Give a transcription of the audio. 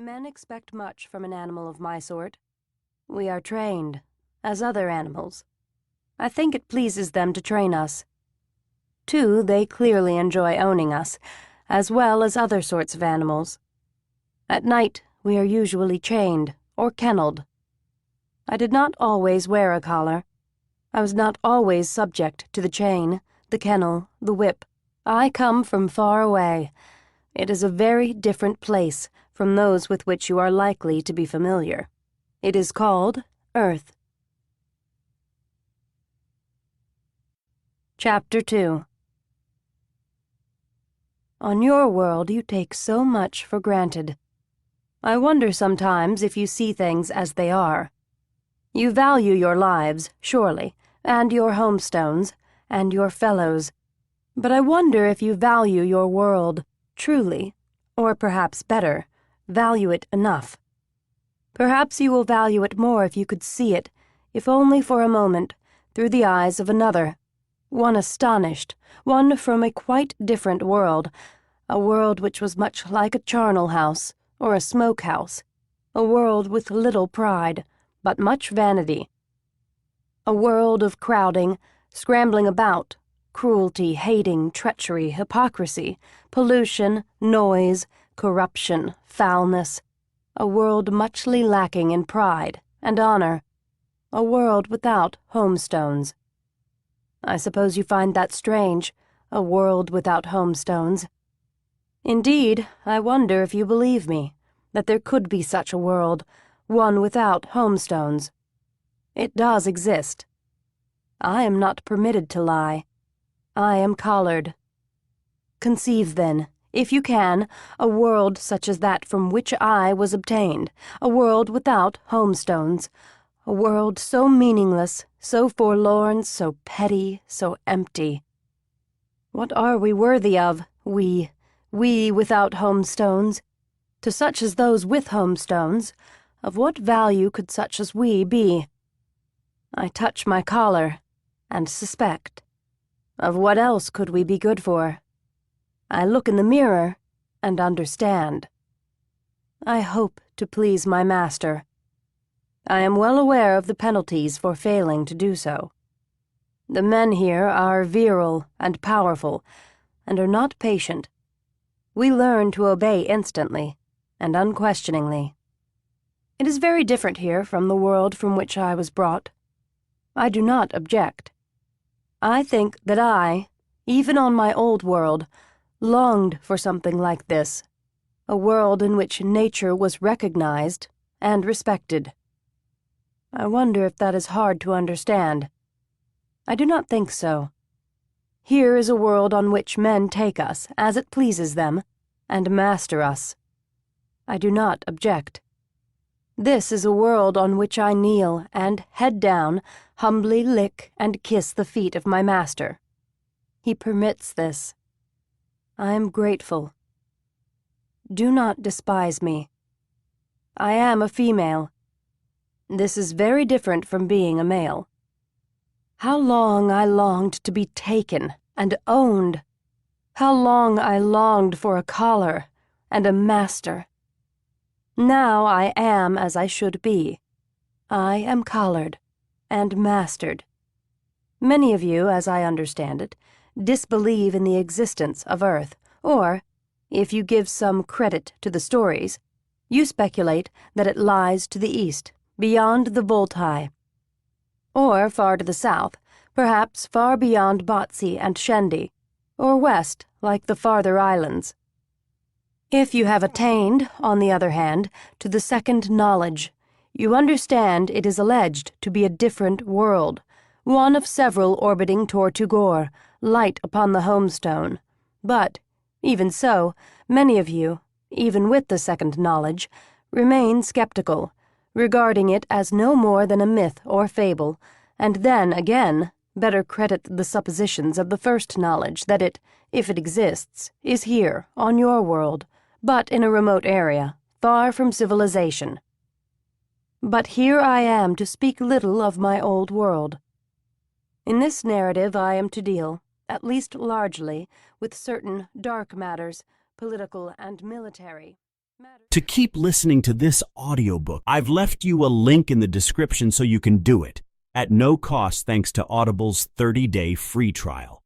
Men expect much from an animal of my sort. We are trained, as other animals. I think it pleases them to train us. 2, they clearly enjoy owning us, as well as other sorts of animals. At night, we are usually chained or kennelled. I did not always wear a collar. I was not always subject to the chain, the kennel, the whip. I come from far away. It is a very different place from those with which you are likely to be familiar. It is called Earth. Chapter 2. On your world you take so much for granted. I wonder sometimes if you see things as they are. You value your lives, surely, and your homestones, and your fellows. But I wonder if you value your world, truly, or perhaps better, value it enough. Perhaps you will value it more if you could see it, if only for a moment, through the eyes of another, one astonished, one from a quite different world, a world which was much like a charnel house or a smoke house, a world with little pride, but much vanity, a world of crowding, scrambling about, cruelty, hating, treachery, hypocrisy, pollution, noise, corruption, foulness, a world muchly lacking in pride and honor, a world without homestones. I suppose you find that strange, a world without homestones. Indeed, I wonder if you believe me, that there could be such a world, one without homestones. It does exist. I am not permitted to lie. I am collared. Conceive, then, if you can, a world such as that from which I was obtained, a world without homestones, a world so meaningless, so forlorn, so petty, so empty. What are we worthy of, we without homestones? To such as those with homestones, of what value could such as we be? I touch my collar, and suspect. Of what else could we be good for? I look in the mirror, and understand. I hope to please my master. I am well aware of the penalties for failing to do so. The men here are virile and powerful, and are not patient. We learn to obey instantly and unquestioningly. It is very different here from the world from which I was brought. I do not object. I think that I, even on my old world, longed for something like this, a world in which nature was recognized and respected. I wonder if that is hard to understand. I do not think so. Here is a world on which men take us as it pleases them, and master us. I do not object. This is a world on which I kneel and, head down, humbly lick and kiss the feet of my master. He permits this. I am grateful. Do not despise me. I am a female. This is very different from being a male. How long I longed to be taken and owned! How long I longed for a collar and a master! Now I am as I should be. I am collared and mastered. Many of you, as I understand it, disbelieve in the existence of Earth, or, if you give some credit to the stories, you speculate that it lies to the east, beyond the Voltai, or far to the south, perhaps far beyond Botsey and Shendi, or west, like the farther islands. If you have attained, on the other hand, to the second knowledge, you understand it is alleged to be a different world, one of several orbiting Tortugor, light upon the homestone. But, even so, many of you, even with the second knowledge, remain skeptical, regarding it as no more than a myth or fable, and then, again, better credit the suppositions of the first knowledge that it, if it exists, is here, on your world, but in a remote area, far from civilization. But here I am to speak little of my old world. In this narrative I am to deal, at least largely, with certain dark matters, political and military, To keep listening to this audiobook, I've left you a link in the description so you can do it, at no cost thanks to Audible's 30-day free trial.